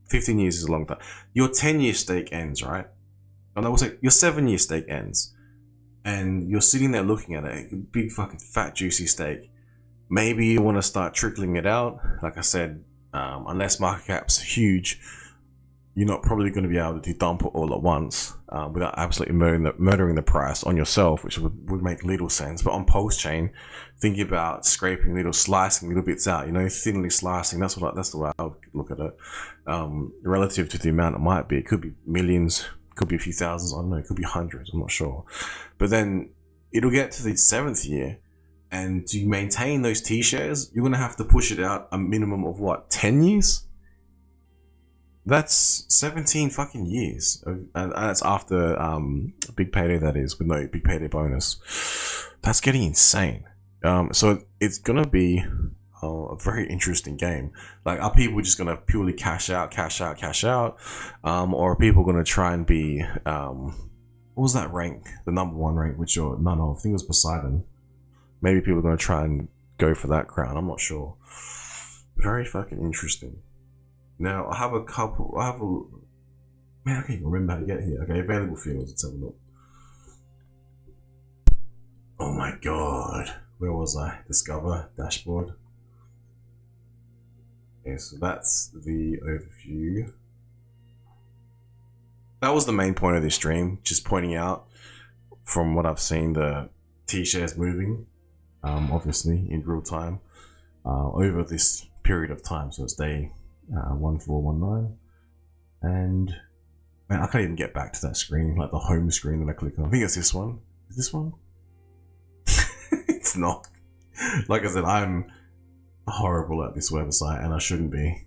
15 years is a long time. Your 10-year stake ends, right? And I will say your 7-year stake ends. And you're sitting there looking at it, a big fucking fat juicy stake. Maybe you want to start trickling it out. Like I said, unless market cap's huge, you're not probably going to be able to dump it all at once without absolutely murdering the price on yourself, which would make little sense. But on post chain, thinking about scraping slicing little bits out, thinly slicing. That's the way I would look at it. Relative to the amount it might be, it could be millions, could be a few thousands. I don't know. It could be hundreds. I'm not sure. But then it'll get to the 7th year, and to maintain those T-shares, you're going to have to push it out a minimum of 10 years. That's 17 fucking years, and that's after big payday, that is, with no big payday bonus. That's getting insane. So it's gonna be a very interesting game. Like, are people just gonna purely cash out, or are people gonna try and be what was that rank? The number 1 rank, which you're none of. I think it was Poseidon. Maybe people are gonna try and go for that crown. I'm not sure. Very fucking interesting. Now, I can't even remember how to get here. Okay, available fields, let's have a look. Oh my god, where was I? Discover, dashboard. Okay, so that's the overview. That was the main point of this stream, just pointing out, from what I've seen, the T-shares moving, obviously, in real time, over this period of time. So it's day 1419, and man, I can't even get back to that screen, like the home screen that I click on. I think it's this one. Is this one? It's not. Like I said, I'm horrible at this website, and I shouldn't be.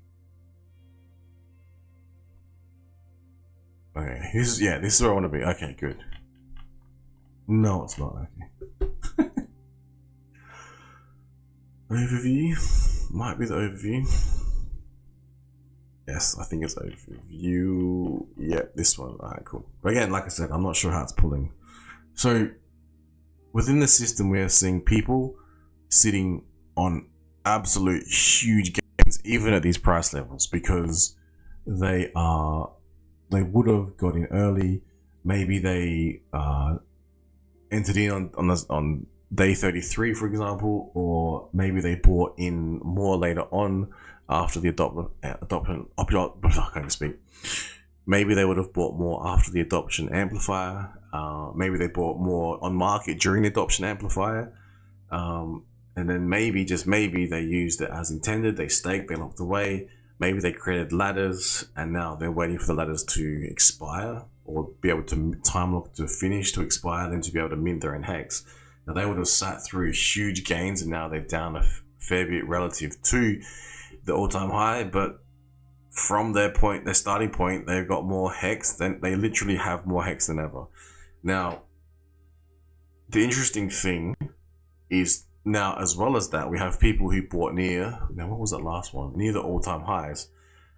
Okay, this is where I want to be. Okay, good. No, it's not. Okay. Overview might be the overview. Yes, I think it's overview. Yeah, this one. Alright, cool. But again, like I said, I'm not sure how it's pulling. So within the system, we are seeing people sitting on absolute huge gains, even at these price levels, because they would have got in early. Maybe they entered in on day 33, for example, or maybe they bought in more later on after the adoption. I can't speak. Maybe they would have bought more after the adoption amplifier. Maybe they bought more on market during the adoption amplifier. And and then maybe, just maybe, they used it as intended. They staked, they locked away. Maybe they created ladders, and now they're waiting for the ladders to expire, or be able to time lock to finish to expire, then to be able to mint their own hex. Now they would have sat through huge gains, and now they're down a fair bit relative to the all-time high. But from their starting point, they've got more hex than they literally have more hex than ever. Now, the interesting thing is, now, as well as that, we have people who bought near, now what was that last one? Near the all-time highs,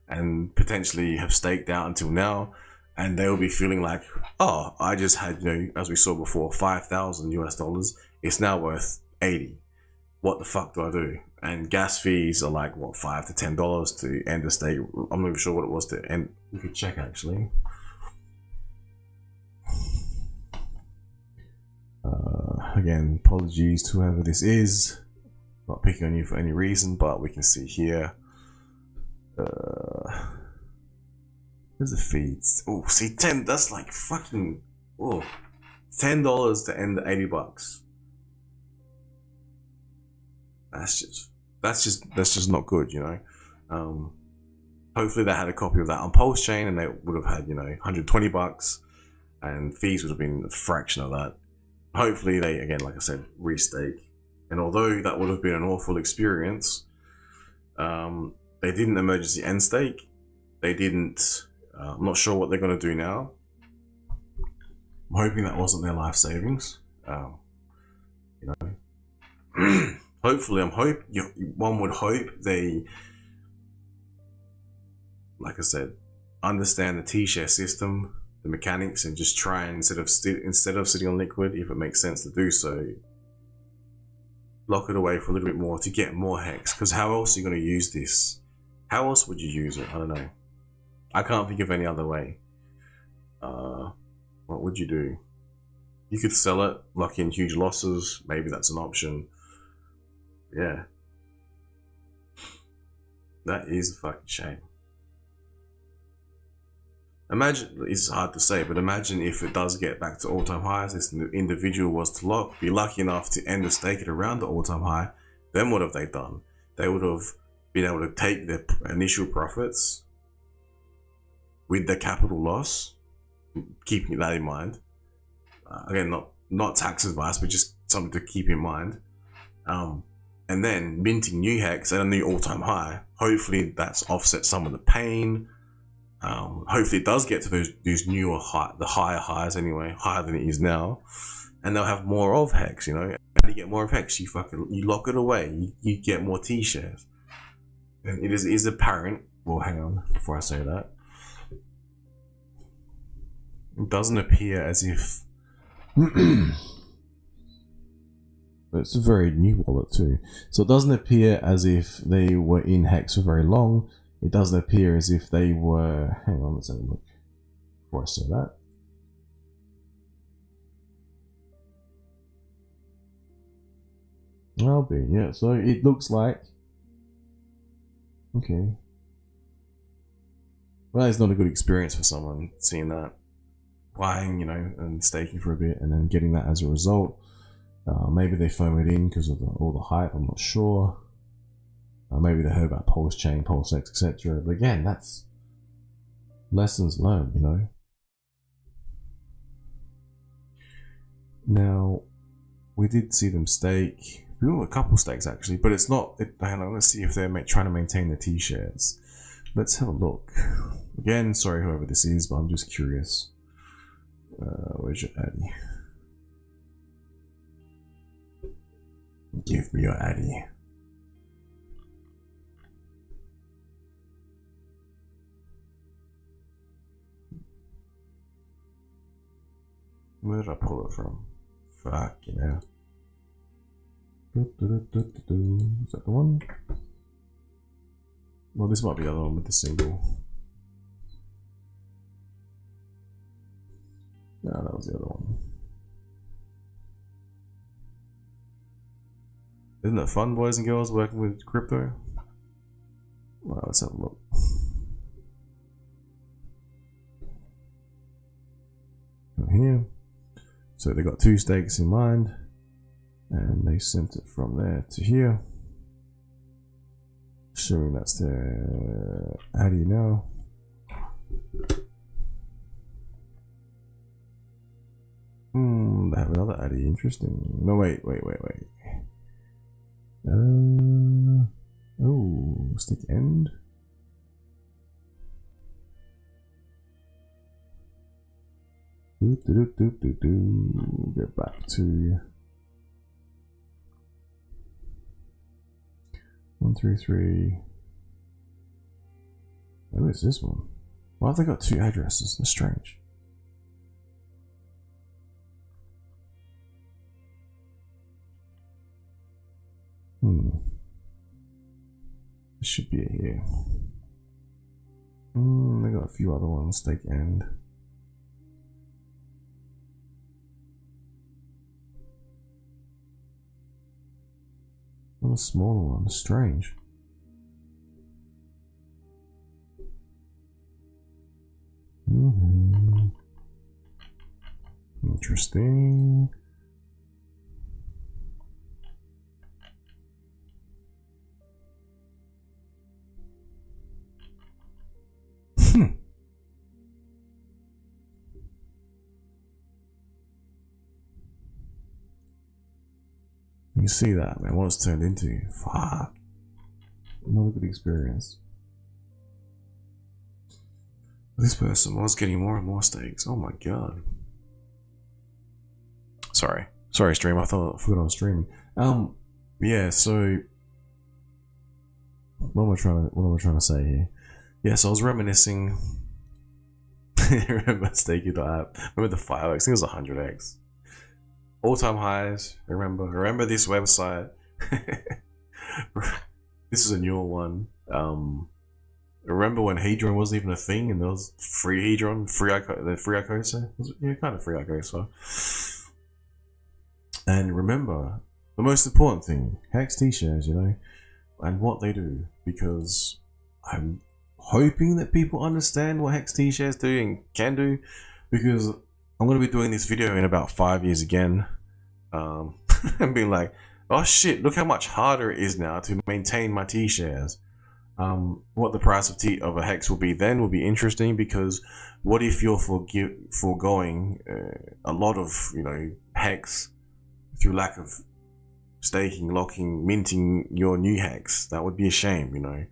and potentially have staked out until now, and they will be feeling like, oh, I just had, as we saw before, 5,000 US dollars. It's now worth 80. What the fuck do I do? And gas fees are like, what, $5 to $10 to end the stake. I'm not even sure what it was to end. We could check actually. Again, apologies to whoever this is. Not picking on you for any reason, but we can see here. There's the feeds. Oh, see, 10. That's like fucking. Oh, $10 to end the $80. That's just not good, Hopefully they had a copy of that on Pulse Chain, and they would have had, $120, and fees would have been a fraction of that. Hopefully they, again, like I said, restake. And although that would have been an awful experience, they didn't emergency end stake. They didn't. I'm not sure what they're going to do now. I'm hoping that wasn't their life savings. Hopefully, one would hope they, like I said, understand the T-share system, the mechanics, and just try and instead of sitting on liquid, if it makes sense to do so, lock it away for a little bit more to get more hex. Because how else are you going to use this? How else would you use it? I don't know. I can't think of any other way. What would you do? You could sell it, lock in huge losses. Maybe that's an option. Yeah. That is a fucking shame. Imagine, it's hard to say, but imagine if it does get back to all-time highs, this individual was to be lucky enough to end the stake at around the all-time high, then what have they done? They would have been able to take their initial profits with the capital loss, keeping that in mind. Again, not tax advice, but just something to keep in mind. And then minting new hex at a new all-time high. Hopefully that's offset some of the pain. Hopefully it does get to these newer the higher highs anyway, higher than it is now, and they'll have more of hex. How do you get more of hex? You lock it away. You get more T-shares, and it is apparent. Well, hang on before I say that. It doesn't appear as if it's a very new wallet too, so it doesn't appear as if they were in hex for very long. It doesn't appear as if they were. Hang on, let's have a look before I say that. I'll be, yeah. So it looks like, okay. Well, it's not a good experience for someone seeing that, buying, and staking for a bit, and then getting that as a result. Maybe they FOMO'd in because of all the hype. I'm not sure. Maybe they heard about Pulse Chain, Pulse HEX, etc. But again, that's lessons learned, Now, we did see them stake. We got a couple stakes actually, but it's not. Hang on, let's see if they're trying to maintain the T-shares. Let's have a look. Again, sorry whoever this is, but I'm just curious. Where's your Addy? Give me your Addy. Where did I pull it from? Fuck, Is that the one? Well, this might be the other one with the single. No, that was the other one. Isn't it fun, boys and girls, working with crypto? Well, let's have a look. Here. So they got two stakes in mind. And they sent it from there to here. Assuming that's their Addy now. They have another Addy. Interesting. No, wait. Oh, stick end. Get back to 133. Where is this one? Why have they got two addresses? That's strange. This should be it here. They got a few other ones. Stake end. What a smaller one. Strange. Interesting. You see that, man? What it's turned into. Fuck. Not a good experience. This person was getting more and more stakes. Oh my god. Sorry, stream. I forgot I was streaming. Yeah. So, what am I trying to say here? Yeah. So I was reminiscing. Remember Stakey.app? Remember the fireworks? I think it was 100x. All-time highs. Remember this website. This is a newer one. Remember when Hedron wasn't even a thing, and there was free Hedron, free Icosa? Yeah, kind of free Icosa. And remember, the most important thing, HEX T-shares, you know, and what they do, because I'm hoping that people understand what HEX T-shares do and can do, because I'm going to be doing this video in about 5 years again, and being like, oh shit, look how much harder it is now to maintain my T-shares. What the price of a HEX will be then will be interesting, because what if you're foregoing a lot of, you know, HEX through lack of staking, locking, minting your new HEX? That would be a shame, you know.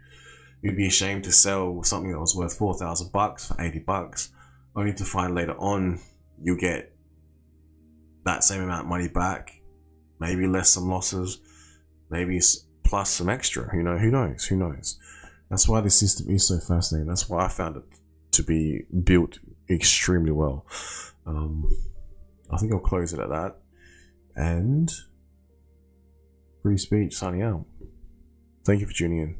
You'd be ashamed to sell something that was worth $4,000 for $80, only to find later on you get that same amount of money back, maybe less some losses, maybe plus some extra, you know, who knows. That's why this system is so fascinating. That's why I found it to be built extremely well. I think I'll close it at that. And free speech signing out. Thank you for tuning in.